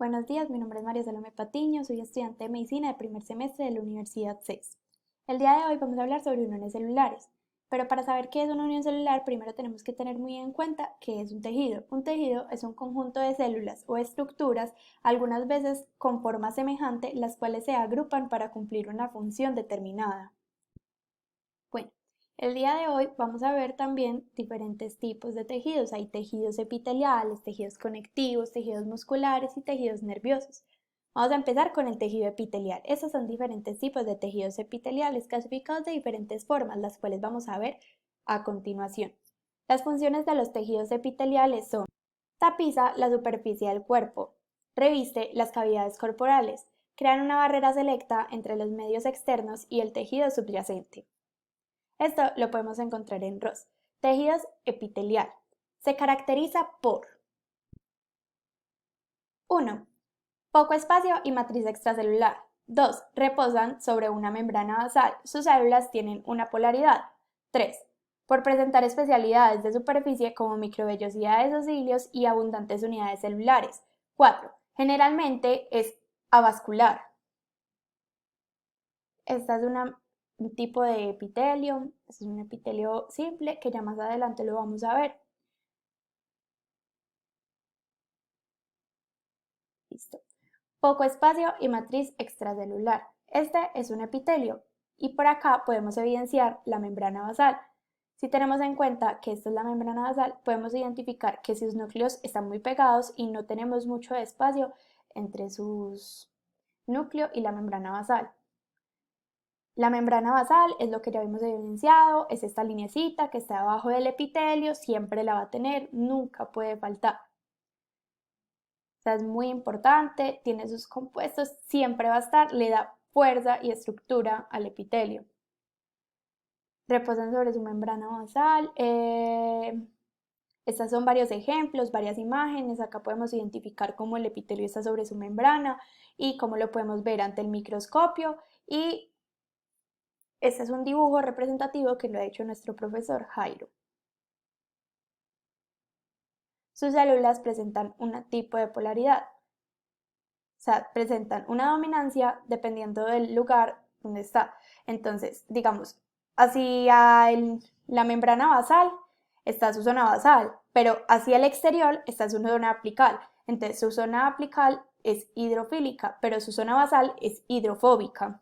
Buenos días, mi nombre es María Salomé Patiño, soy estudiante de medicina de primer semestre de la Universidad CES. El día de hoy vamos a hablar sobre uniones celulares, pero para saber qué es una unión celular, primero tenemos que tener muy en cuenta qué es un tejido. Un tejido es un conjunto de células o estructuras, algunas veces con forma semejante, las cuales se agrupan para cumplir una función determinada. Bueno, el día de hoy vamos a ver también diferentes tipos de tejidos. Hay tejidos epiteliales, tejidos conectivos, tejidos musculares y tejidos nerviosos. Vamos a empezar con el tejido epitelial. Estos son diferentes tipos de tejidos epiteliales clasificados de diferentes formas, las cuales vamos a ver a continuación. Las funciones de los tejidos epiteliales son: tapiza la superficie del cuerpo, reviste las cavidades corporales, crean una barrera selecta entre los medios externos y el tejido subyacente. Esto lo podemos encontrar en ROS. Tejidos epitelial. Se caracteriza por 1. Poco espacio y matriz extracelular. 2. Reposan sobre una membrana basal. Sus células tienen una polaridad. 3. Por presentar especialidades de superficie como microvellosidades o cilios y abundantes unidades celulares. 4. Generalmente es avascular. Esta es un tipo de epitelio, es un epitelio simple que ya más adelante lo vamos a ver. Listo. Poco espacio y matriz extracelular. Este es un epitelio y por acá podemos evidenciar la membrana basal. Si tenemos en cuenta que esta es la membrana basal, podemos identificar que sus núcleos están muy pegados y no tenemos mucho espacio entre sus núcleos y la membrana basal. La membrana basal es lo que ya hemos evidenciado, es esta lineecita que está debajo del epitelio, siempre la va a tener, nunca puede faltar. O sea, es muy importante, tiene sus compuestos, siempre va a estar, le da fuerza y estructura al epitelio. Reposan sobre su membrana basal. Estos son varios ejemplos, varias imágenes. Acá podemos identificar cómo el epitelio está sobre su membrana y cómo lo podemos ver ante el microscopio. Y este es un dibujo representativo que lo ha hecho nuestro profesor Jairo. Sus células presentan un tipo de polaridad. O sea, presentan una dominancia dependiendo del lugar donde está. Entonces, digamos, hacia la membrana basal está su zona basal, pero hacia el exterior está su zona apical. Entonces, su zona apical es hidrofílica, pero su zona basal es hidrofóbica.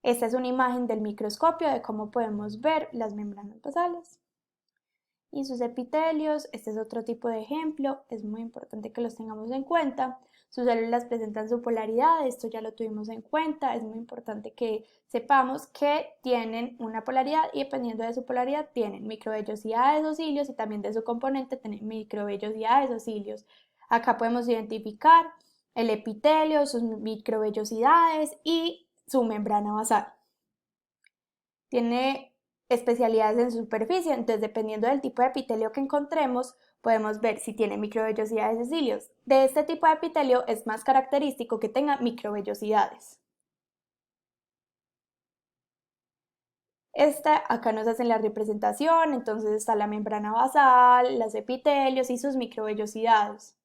Esta es una imagen del microscopio de cómo podemos ver las membranas basales y sus epitelios. Este es otro tipo de ejemplo, es muy importante que los tengamos en cuenta. Sus células presentan su polaridad, esto ya lo tuvimos en cuenta, es muy importante que sepamos que tienen una polaridad y dependiendo de su polaridad tienen microvellosidades o cilios y también de su componente tienen microvellosidades o cilios. Acá podemos identificar el epitelio, sus microvellosidades y su membrana basal. Tiene especialidades en superficie, entonces dependiendo del tipo de epitelio que encontremos, podemos ver si tiene microvellosidades de cilios. De este tipo de epitelio es más característico que tenga microvellosidades. Acá nos hacen la representación, entonces está la membrana basal, los epitelios y sus microvellosidades.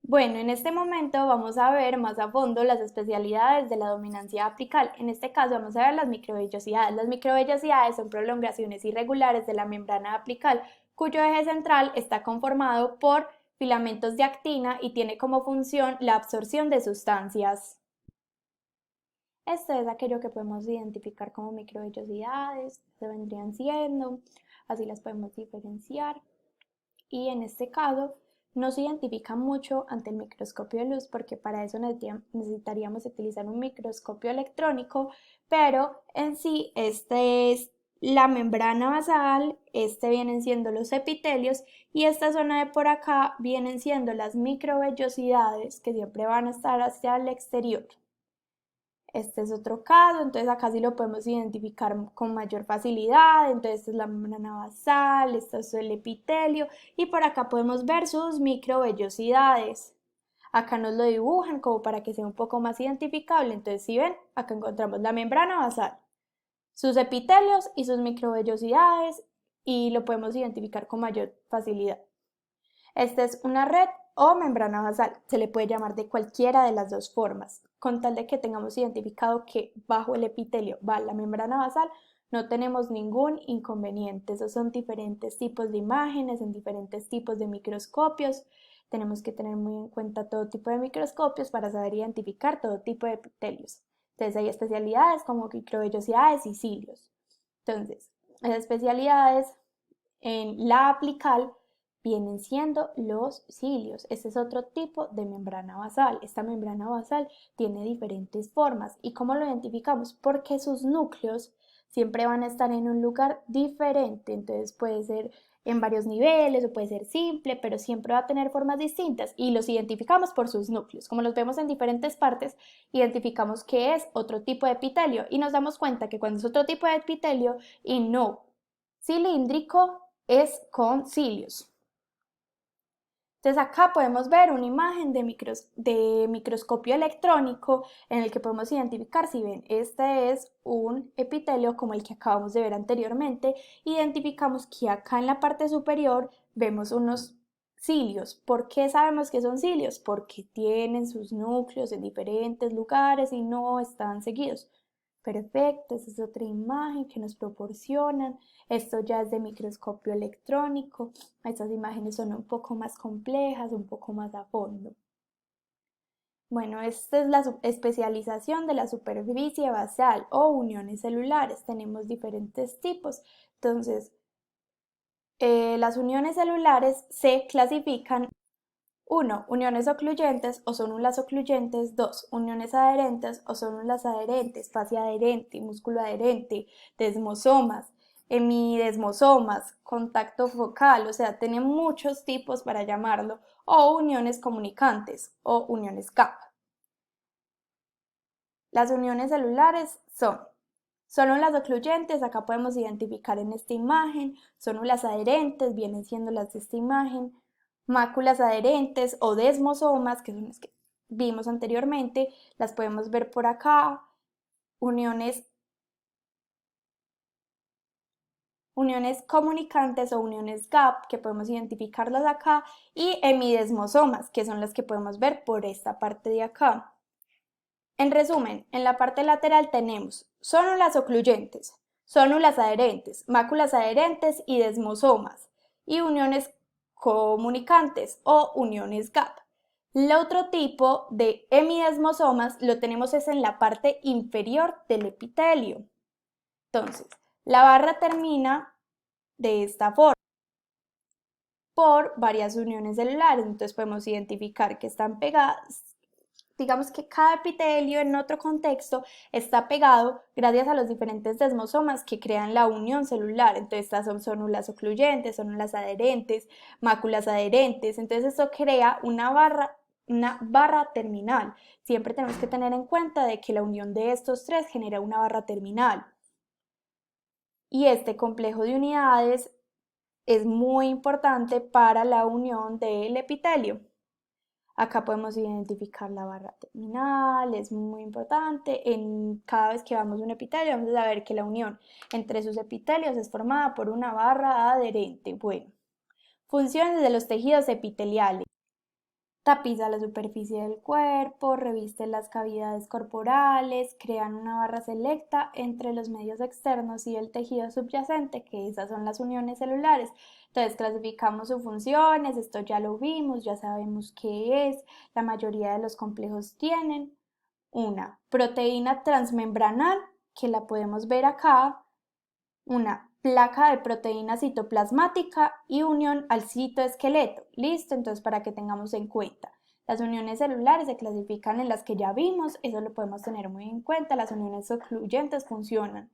Bueno, en este momento vamos a ver más a fondo las especialidades de la dominancia apical. En este caso vamos a ver las microvellosidades. Las microvellosidades son prolongaciones irregulares de la membrana apical, cuyo eje central está conformado por filamentos de actina y tiene como función la absorción de sustancias. Esto es aquello que podemos identificar como microvellosidades, se vendrían siendo, así las podemos diferenciar. Y en este caso no se identifica mucho ante el microscopio de luz porque para eso necesitaríamos utilizar un microscopio electrónico, pero en sí este es la membrana basal, este vienen siendo los epitelios y esta zona de por acá vienen siendo las microvellosidades que siempre van a estar hacia el exterior. Este es otro caso, entonces acá sí lo podemos identificar con mayor facilidad. Entonces esta es la membrana basal, esto es el epitelio y por acá podemos ver sus microvellosidades. Acá nos lo dibujan como para que sea un poco más identificable. Entonces si ven, acá encontramos la membrana basal, sus epitelios y sus microvellosidades y lo podemos identificar con mayor facilidad. Esta es una red o membrana basal, se le puede llamar de cualquiera de las dos formas, con tal de que tengamos identificado que bajo el epitelio va la membrana basal, no tenemos ningún inconveniente. Esos son diferentes tipos de imágenes en diferentes tipos de microscopios. Tenemos que tener muy en cuenta todo tipo de microscopios para saber identificar todo tipo de epitelios. Entonces hay especialidades como microvellosidades y cilios. Entonces, las especialidades en la apical vienen siendo los cilios. Este es otro tipo de membrana basal. Esta membrana basal tiene diferentes formas. ¿Y cómo lo identificamos? Porque sus núcleos siempre van a estar en un lugar diferente. Entonces puede ser en varios niveles o puede ser simple, pero siempre va a tener formas distintas y los identificamos por sus núcleos. Como los vemos en diferentes partes, identificamos que es otro tipo de epitelio y nos damos cuenta que cuando es otro tipo de epitelio y no cilíndrico, es con cilios. Entonces acá podemos ver una imagen de microscopio electrónico en el que podemos identificar, si ven, este es un epitelio como el que acabamos de ver anteriormente, identificamos que acá en la parte superior vemos unos cilios. ¿Por qué sabemos que son cilios? Porque tienen sus núcleos en diferentes lugares y no están seguidos. Perfecto, esa es otra imagen que nos proporcionan. Esto ya es de microscopio electrónico. Estas imágenes son un poco más complejas, un poco más a fondo. Bueno, esta es la especialización de la superficie basal o uniones celulares. Tenemos diferentes tipos. Entonces, las uniones celulares se clasifican 1. Uniones ocluyentes o zónulas ocluyentes. 2. Uniones adherentes o zónulas adherentes, fascia adherente, músculo adherente, desmosomas, hemidesmosomas, contacto focal, o sea, tiene muchos tipos para llamarlo, o uniones comunicantes o uniones CAP. Las uniones celulares son células ocluyentes, acá podemos identificar en esta imagen, células adherentes, vienen siendo las de esta imagen, máculas adherentes o desmosomas, que son las que vimos anteriormente, las podemos ver por acá, uniones comunicantes o uniones GAP, que podemos identificarlas acá, y hemidesmosomas, que son las que podemos ver por esta parte de acá. En resumen, en la parte lateral tenemos células ocluyentes, células adherentes, máculas adherentes y desmosomas, y uniones comunicantes o uniones GAP. El otro tipo de hemidesmosomas lo tenemos es en la parte inferior del epitelio. Entonces, la barra termina de esta forma por varias uniones celulares, entonces podemos identificar que están pegadas. Digamos que cada epitelio en otro contexto está pegado gracias a los diferentes desmosomas que crean la unión celular. Entonces estas son células ocluyentes, células adherentes, máculas adherentes. Entonces esto crea una barra terminal. Siempre tenemos que tener en cuenta de que la unión de estos tres genera una barra terminal. Y este complejo de unidades es muy importante para la unión del epitelio. Acá podemos identificar la barra terminal, es muy importante. Cada vez que vamos a un epitelio vamos a saber que la unión entre sus epitelios es formada por una barra adherente. Bueno, funciones de los tejidos epiteliales. Tapiza la superficie del cuerpo, reviste las cavidades corporales, crean una barra selecta entre los medios externos y el tejido subyacente, que esas son las uniones celulares. Entonces clasificamos sus funciones, esto ya lo vimos, ya sabemos qué es. La mayoría de los complejos tienen una proteína transmembranal, que la podemos ver acá, una placa de proteína citoplasmática y unión al citoesqueleto. Listo, entonces para que tengamos en cuenta. Las uniones celulares se clasifican en las que ya vimos, eso lo podemos tener muy en cuenta. Las uniones ocluyentes funcionan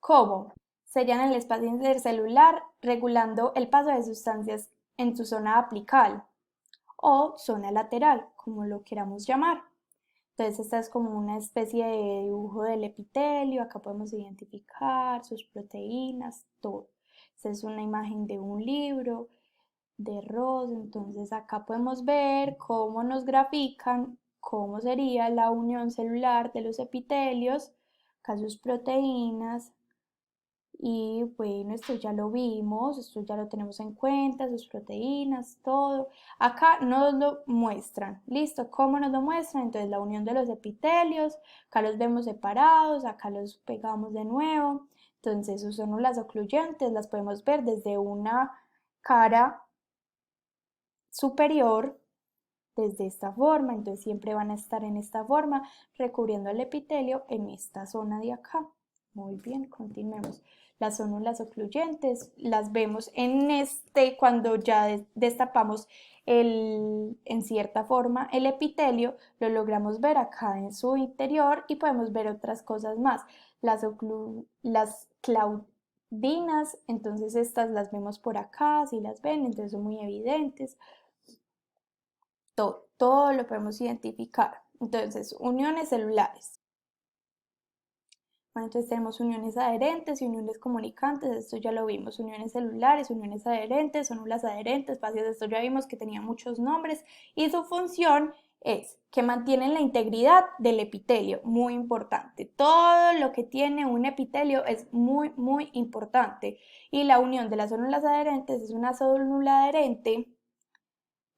como sellan el espacio intercelular regulando el paso de sustancias en su zona apical o zona lateral, como lo queramos llamar. Entonces esta es como una especie de dibujo del epitelio, acá podemos identificar sus proteínas, todo. Esta es una imagen de un libro de Ross, entonces acá podemos ver cómo nos grafican cómo sería la unión celular de los epitelios, acá sus proteínas, Y bueno, esto ya lo vimos, esto ya lo tenemos en cuenta, sus proteínas, todo. Acá nos lo muestran, ¿listo? ¿Cómo nos lo muestran? Entonces la unión de los epitelios, acá los vemos separados, acá los pegamos de nuevo. Entonces sus células ocluyentes las podemos ver desde una cara superior, desde esta forma, entonces siempre van a estar en esta forma, recubriendo el epitelio en esta zona de acá. Muy bien, continuemos. Las células ocluyentes las vemos en cuando ya destapamos en cierta forma el epitelio, lo logramos ver acá en su interior y podemos ver otras cosas más. Las claudinas, entonces estas las vemos por acá, si las ven, entonces son muy evidentes. Todo lo podemos identificar. Entonces, uniones celulares. Bueno, entonces tenemos uniones adherentes y uniones comunicantes, esto ya lo vimos, uniones celulares, uniones adherentes, células adherentes, fases, esto ya vimos que tenía muchos nombres y su función es que mantienen la integridad del epitelio, muy importante. Todo lo que tiene un epitelio es muy, muy importante y la unión de las células adherentes es una célula adherente,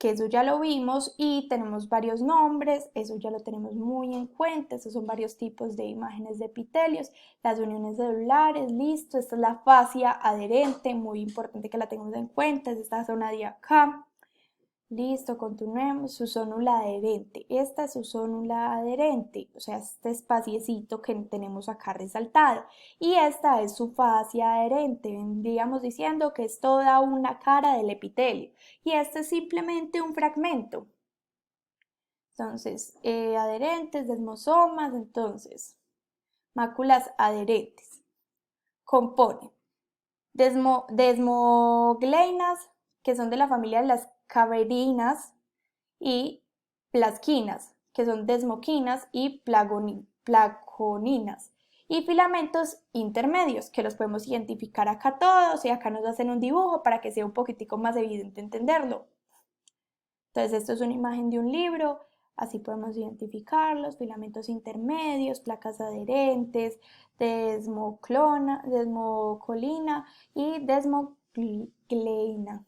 que eso ya lo vimos y tenemos varios nombres, eso ya lo tenemos muy en cuenta, estos son varios tipos de imágenes de epitelios, las uniones celulares, listo, esta es la fascia adherente, muy importante que la tengamos en cuenta, es esta zona de acá. Listo, continuemos. Su célula adherente. Esta es su célula adherente, o sea, este espaciecito que tenemos acá resaltado. Y esta es su fascia adherente. Vendríamos diciendo que es toda una cara del epitelio. Y este es simplemente un fragmento. Entonces, adherentes, desmosomas, entonces, máculas adherentes. Componen desmogleinas, que son de la familia de las caverinas, y plasquinas, que son desmoquinas y placoninas, y filamentos intermedios, que los podemos identificar acá todos, y acá nos hacen un dibujo para que sea un poquitico más evidente entenderlo. Entonces esto es una imagen de un libro, así podemos identificarlos, filamentos intermedios, placas adherentes, desmocolina y desmogleina.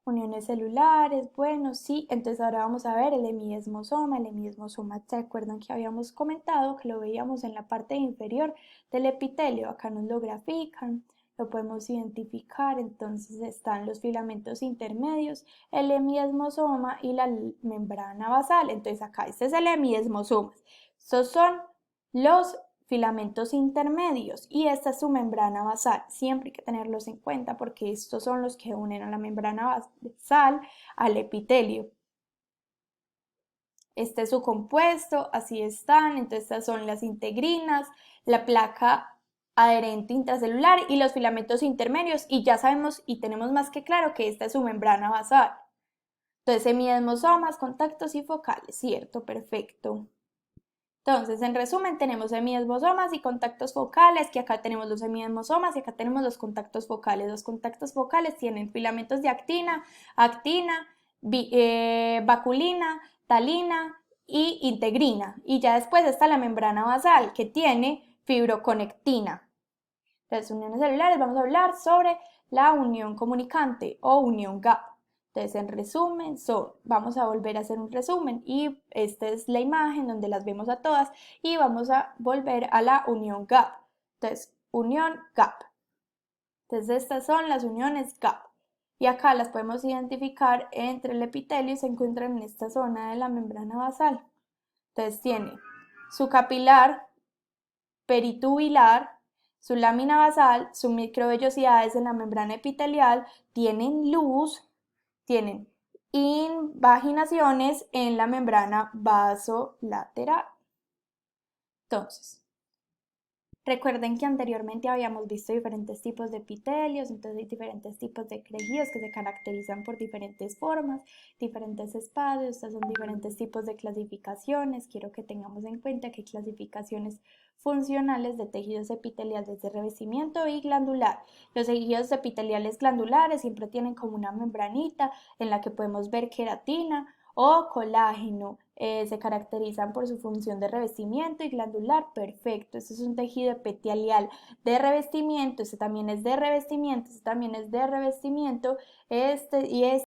Uniones celulares, bueno, sí, entonces ahora vamos a ver el hemiesmosoma. El hemiesmosoma, ¿se acuerdan que habíamos comentado que lo veíamos en la parte inferior del epitelio? Acá nos lo grafican, lo podemos identificar, entonces están los filamentos intermedios, el hemiesmosoma y la membrana basal. Entonces acá este es el hemiesmosoma, estos son los filamentos intermedios y esta es su membrana basal. Siempre hay que tenerlos en cuenta porque estos son los que unen a la membrana basal al epitelio. Este es su compuesto, así están. Entonces estas son las integrinas, la placa adherente intracelular y los filamentos intermedios, y ya sabemos y tenemos más que claro que esta es su membrana basal. Entonces hemiesmosomas, contactos y focales, ¿cierto? Perfecto. Entonces, en resumen, tenemos hemiesmosomas y contactos focales, que acá tenemos los hemiesmosomas y acá tenemos los contactos focales. Los contactos focales tienen filamentos de actina, baculina, talina y integrina. Y ya después está la membrana basal, que tiene fibroconectina. Entonces, uniones celulares, vamos a hablar sobre la unión comunicante o unión GAP. Entonces, en resumen, vamos a volver a hacer un resumen y esta es la imagen donde las vemos a todas y vamos a volver a la unión GAP. Entonces, unión GAP. Entonces, estas son las uniones GAP. Y acá las podemos identificar entre el epitelio y se encuentran en esta zona de la membrana basal. Entonces, tiene su capilar peritubular, su lámina basal, sus microvellosidades en la membrana epitelial, tienen luz, tienen invaginaciones en la membrana vasolateral. Entonces, recuerden que anteriormente habíamos visto diferentes tipos de epitelios, entonces hay diferentes tipos de tejidos que se caracterizan por diferentes formas, diferentes espacios, estos son diferentes tipos de clasificaciones. Quiero que tengamos en cuenta que hay clasificaciones funcionales de tejidos epiteliales de revestimiento y glandular. Los tejidos epiteliales glandulares siempre tienen como una membranita en la que podemos ver queratina o colágeno se caracterizan por su función de revestimiento y glandular perfecto. Este es un tejido epitelial de revestimiento, este también es de revestimiento, este también es de revestimiento, y este